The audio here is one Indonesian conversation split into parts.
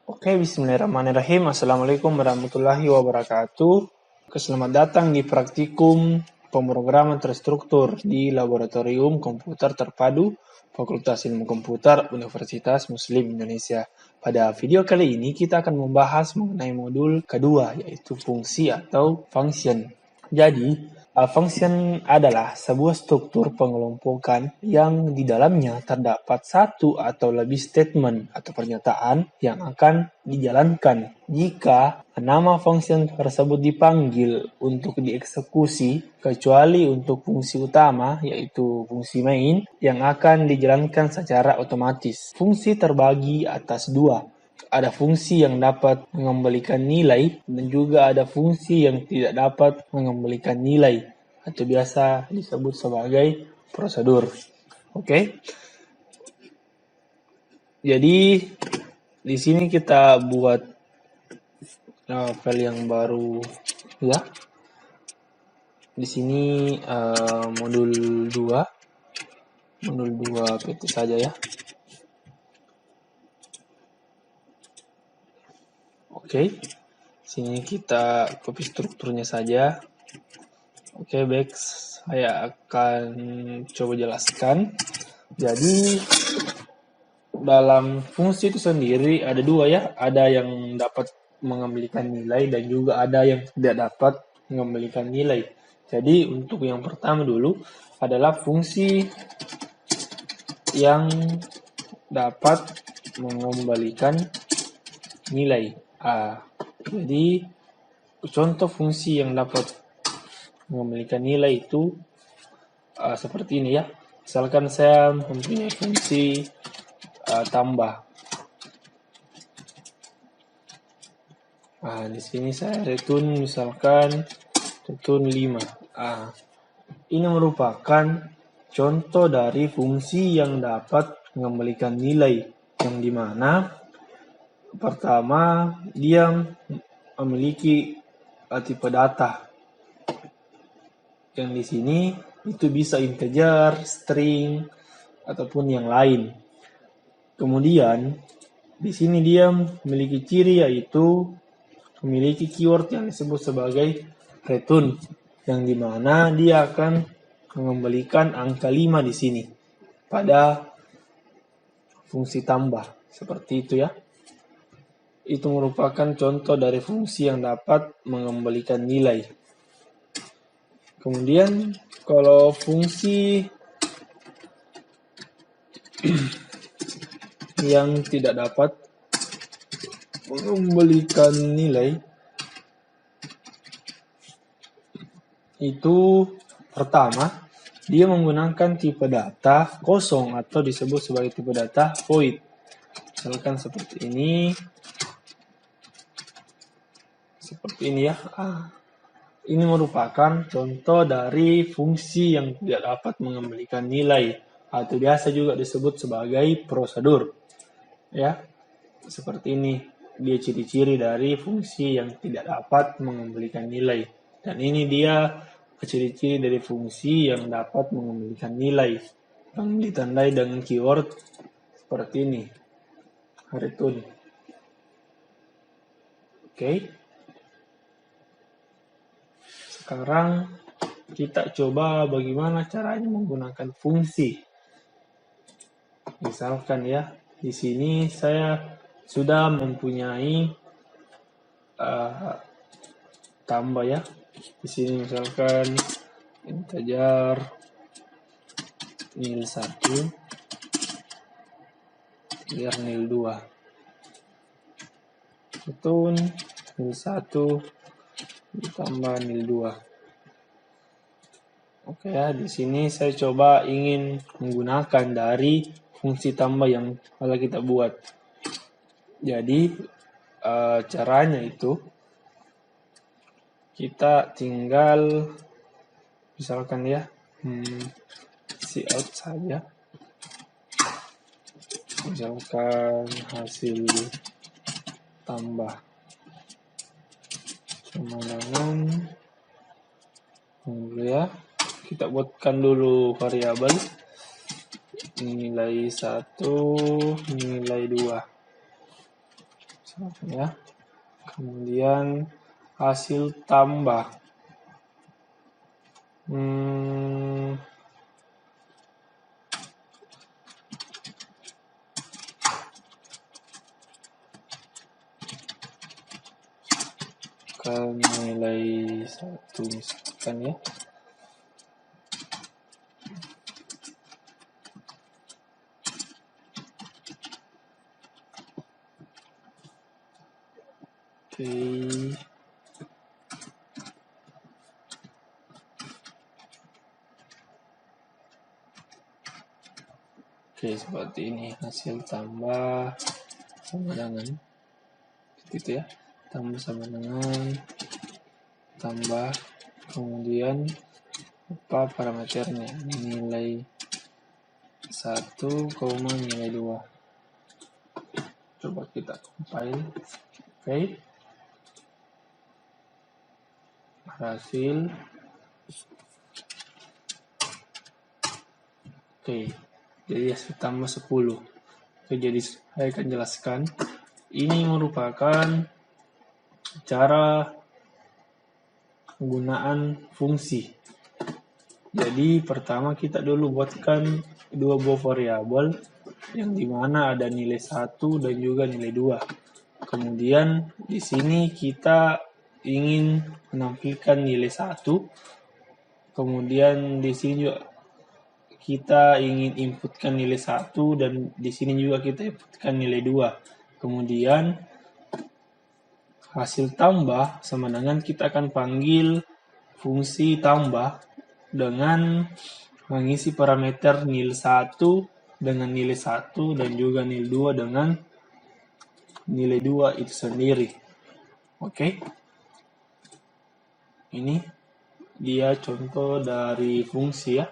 Oke, bismillahirrahmanirrahim. Assalamualaikum warahmatullahi wabarakatuh. Selamat datang di praktikum pemrograman terstruktur di Laboratorium Komputer Terpadu Fakultas Ilmu Komputer Universitas Muslim Indonesia. Pada video kali ini kita akan membahas mengenai modul kedua, yaitu fungsi atau function. Jadi, function adalah sebuah struktur pengelompokan yang di dalamnya terdapat satu atau lebih statement atau pernyataan yang akan dijalankan jika nama function tersebut dipanggil untuk dieksekusi, kecuali untuk fungsi utama, yaitu fungsi main, yang akan dijalankan secara otomatis. Fungsi terbagi atas dua. Ada fungsi yang dapat mengembalikan nilai dan juga ada fungsi yang tidak dapat mengembalikan nilai atau biasa disebut sebagai prosedur. Oke. Jadi di sini kita buat file yang baru ya. Di sini modul 2 PT saja ya. Oke, sini kita copy strukturnya saja. Oke, baik, saya akan coba jelaskan. Jadi dalam fungsi itu sendiri ada dua ya, ada yang dapat mengembalikan nilai dan juga ada yang tidak dapat mengembalikan nilai. Jadi untuk yang pertama dulu adalah fungsi yang dapat mengembalikan nilai. Jadi contoh fungsi yang dapat mengembalikan nilai itu seperti ini ya. Misalkan saya mempunyai fungsi tambah. Di sini saya return misalkan return 5. Ini merupakan contoh dari fungsi yang dapat mengembalikan nilai, yang dimana pertama dia memiliki tipe data. Yang di sini itu bisa integer, string, ataupun yang lain. Kemudian di sini dia memiliki ciri, yaitu memiliki keyword yang disebut sebagai return, yang dimana dia akan mengembalikan angka 5 di sini pada fungsi tambah. Seperti itu ya. Itu merupakan contoh dari fungsi yang dapat mengembalikan nilai. Kemudian kalau fungsi yang tidak dapat mengembalikan nilai itu pertama dia menggunakan tipe data kosong atau disebut sebagai tipe data void. Misalkan seperti ini. Seperti ini ya. Ini merupakan contoh dari fungsi yang tidak dapat mengembalikan nilai atau biasa juga disebut sebagai prosedur. Ya. Seperti ini dia ciri-ciri dari fungsi yang tidak dapat mengembalikan nilai. Dan ini dia ciri-ciri dari fungsi yang dapat mengembalikan nilai yang ditandai dengan keyword seperti ini. Return. Oke. Sekarang kita coba bagaimana caranya menggunakan fungsi. Misalkan ya, di sini saya sudah mempunyai tambah ya. Di sini misalkan integer nil 1 biar nil 2. Return nil 1 ditambah nil 2. Oke ya, di sini saya coba ingin menggunakan dari fungsi tambah yang telah kita buat. Jadi caranya itu kita tinggal misalkan ya cout saja. Misalkan hasil tambah sama dengan ya, kita buatkan dulu variabel nilai 1 nilai 2. ya. Kemudian hasil tambah. Kan nilai 1 misalkan ya. Oke, seperti ini hasil tambah sama dengan gitu ya, tambah sama dengan tambah, kemudian apa parameternya, nilai 1, nilai 2. Coba kita compile. Oke, hasil. Oke, jadi hasil tambah 10. Oke, jadi saya akan jelaskan. Ini merupakan cara penggunaan fungsi. Jadi pertama kita dulu buatkan dua buah variabel yang dimana ada nilai 1 dan juga nilai 2. Kemudian di sini kita ingin menampilkan nilai 1. Kemudian di sini juga kita ingin inputkan nilai 1 dan di sini juga kita inputkan nilai 2. Kemudian hasil tambah sama dengan kita akan panggil fungsi tambah dengan mengisi parameter nilai 1 dengan nilai 1 dan juga nilai 2 dengan nilai 2 itu sendiri. Oke. Ini dia contoh dari fungsi ya.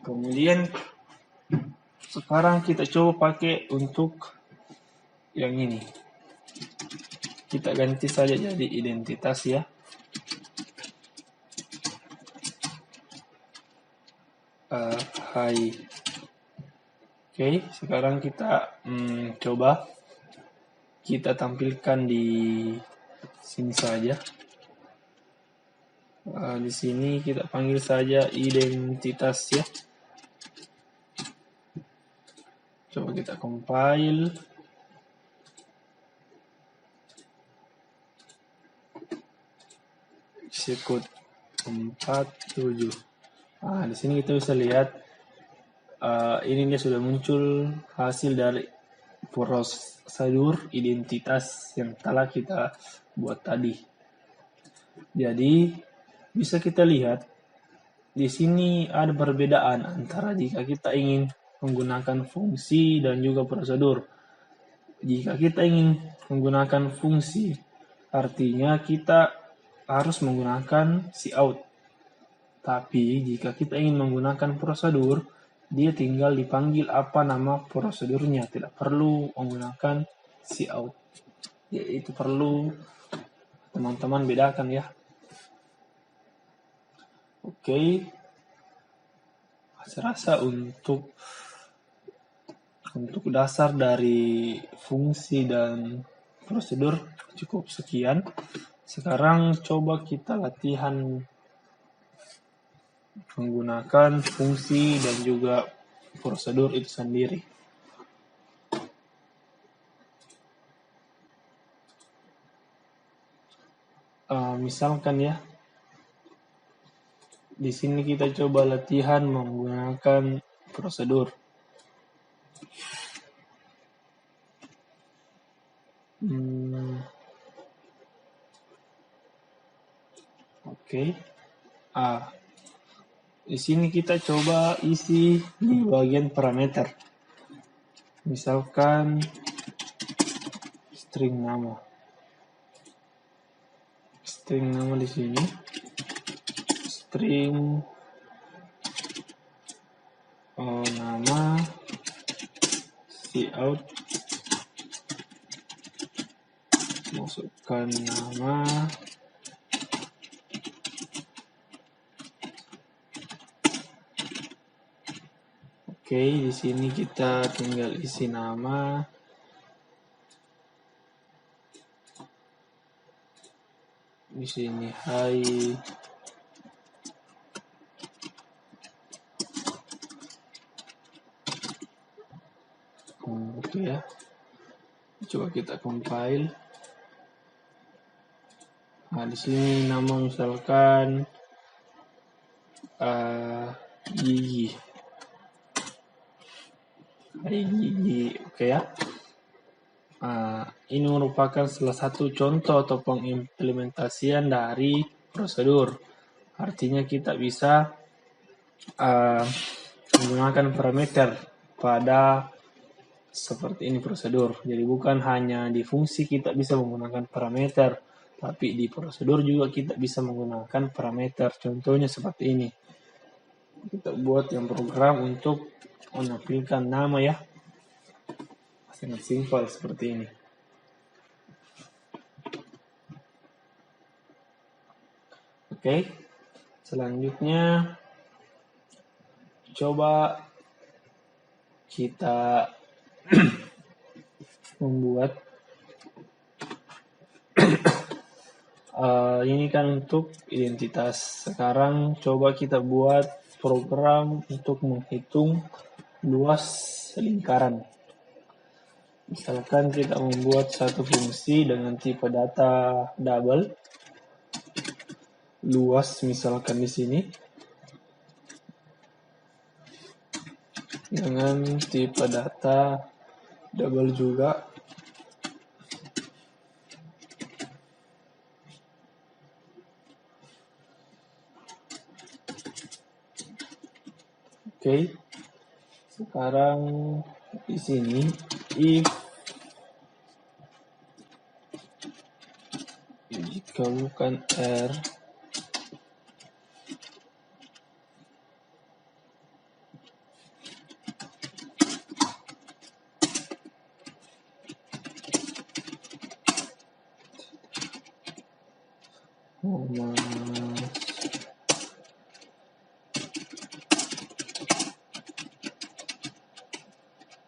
Kemudian sekarang kita coba pakai untuk yang ini. Kita ganti saja jadi identitas ya. Hai. Oke, sekarang kita coba kita tampilkan di sini saja. Di sini kita panggil saja identitas ya. Coba kita compile. Execute 47. Di sini kita bisa lihat ini dia sudah muncul hasil dari prosedur identitas yang telah kita buat tadi. Jadi bisa kita lihat di sini ada perbedaan antara jika kita ingin menggunakan fungsi dan juga prosedur. Jika kita ingin menggunakan fungsi, artinya kita harus menggunakan cout. Tapi jika kita ingin menggunakan prosedur, dia tinggal dipanggil apa nama prosedurnya, tidak perlu menggunakan cout. Ya, itu perlu teman-teman bedakan ya. Oke. Saya rasa untuk dasar dari fungsi dan prosedur cukup sekian. Sekarang coba kita latihan menggunakan fungsi dan juga prosedur itu sendiri. Misalkan ya, di sini kita coba latihan menggunakan prosedur. Oke. Di sini kita coba isi di bagian parameter. Misalkan string nama. String nama di sini. String nama cout, masukkan nama, oke. Di sini kita tinggal isi nama, di sini hai. Oke ya. Coba kita compile. Nah, di sini nama misalkan Gigi. Hai Gigi. Oke ya. Ini merupakan salah satu contoh atau pengimplementasian dari prosedur. Artinya kita bisa menggunakan parameter pada seperti ini prosedur. Jadi bukan hanya di fungsi kita bisa menggunakan parameter, tapi di prosedur juga kita bisa menggunakan parameter. Contohnya seperti ini. Kita buat yang program untuk menampilkan nama ya. Sangat simpel seperti ini. Oke. Selanjutnya coba kita membuat ini kan untuk identitas. Sekarang coba kita buat program untuk menghitung luas lingkaran. Misalkan kita membuat satu fungsi dengan tipe data double, luas misalkan di sini, dengan tipe data double juga. Oke. Sekarang di sini if jika bukan R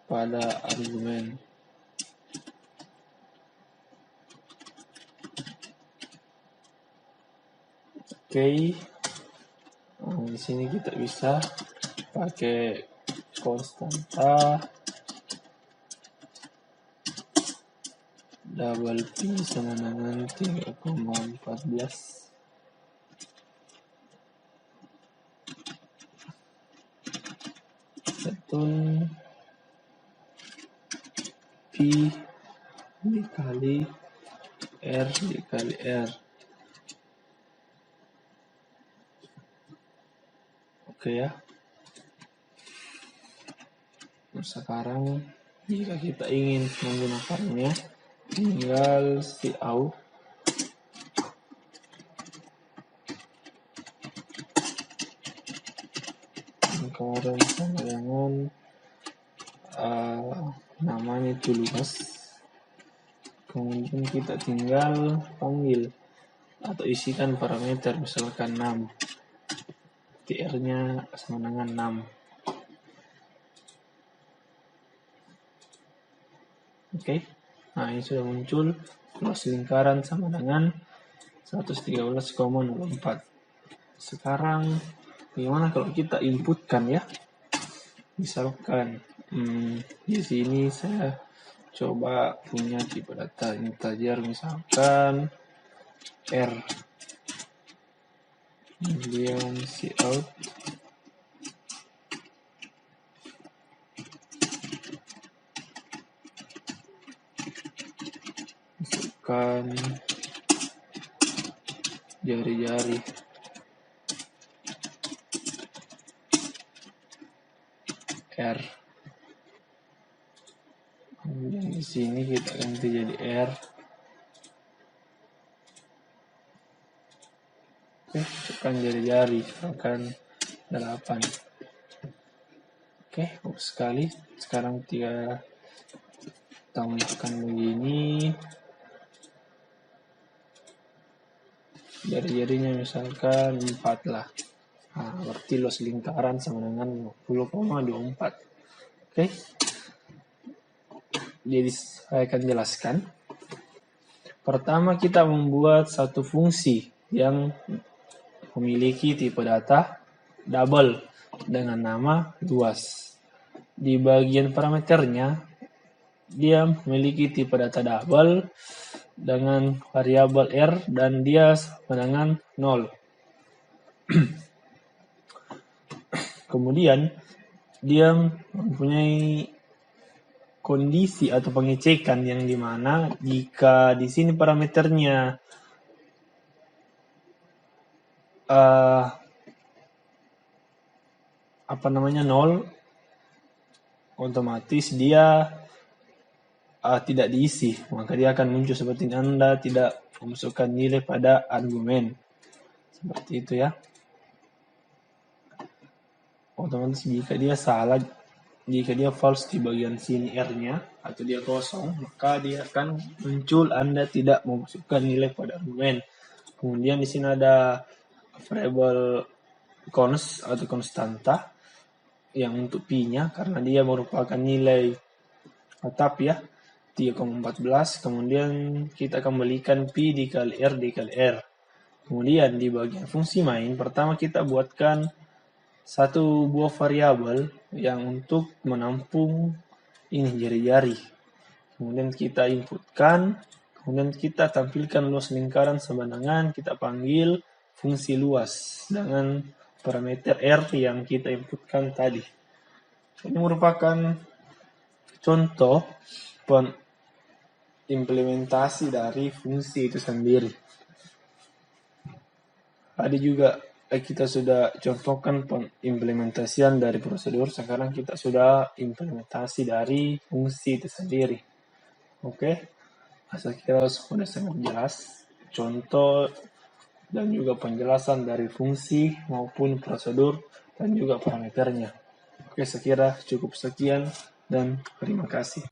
pada argumen. Oke. Di sini kita bisa pakai konstanta double P sama dengan 3,14. Setun P dikali R dikali R. Oke ya. Nah, sekarang jika kita ingin menggunakannya, tinggal cout lingkaran sama dengan namanya itu luas. Kemudian kita tinggal panggil atau isikan parameter, misalkan 6. TR-nya sama dengan 6. Oke. Nah, ini sudah muncul luas lingkaran sama dengan 113,04. Sekarang bagaimana kalau kita inputkan ya? Misalkan di sini saya coba punya tipe data integer, misalkan R. Kemudian cout masukkan jari-jari. R. Kemudian di sini kita ganti jadi R. Oke, masukkan jari-jari, misalkan 8. Oke, bagus sekali. Sekarang kita tambahkan begini. Jari-jarinya misalkan 4 lah. Nah, berarti luas lingkaran sama dengan 50,24. Oke. Jadi saya akan jelaskan. Pertama, kita membuat satu fungsi yang memiliki tipe data double dengan nama luas. Di bagian parameternya, dia memiliki tipe data double dengan variabel R dan dia sama dengan 0. Kemudian dia mempunyai kondisi atau pengecekan yang dimana jika di sini parameternya nol, otomatis dia tidak diisi, maka dia akan muncul seperti ini, Anda tidak memasukkan nilai pada argumen. Seperti itu ya. Otomatis jika dia salah, jika dia false di bagian sini R-nya atau dia kosong, maka dia akan muncul Anda tidak memasukkan nilai pada argumen. Kemudian di sini ada variable const atau konstanta yang untuk P-nya karena dia merupakan nilai tetap ya, 3,14. Kemudian kita kembalikan P dikali R dikali R. Kemudian di bagian fungsi main, pertama kita buatkan satu buah variabel yang untuk menampung ini jari-jari. Kemudian kita inputkan, kemudian kita tampilkan luas lingkaran sama dengan kita panggil fungsi luas dengan parameter R yang kita inputkan tadi. Ini merupakan contoh implementasi dari fungsi itu sendiri. Ada juga kita sudah contohkan pengimplementasian dari prosedur, sekarang kita sudah implementasi dari fungsi itu sendiri. Oke, saya kira sudah sangat jelas contoh dan juga penjelasan dari fungsi maupun prosedur dan juga parameternya. Oke, saya kira cukup sekian dan terima kasih.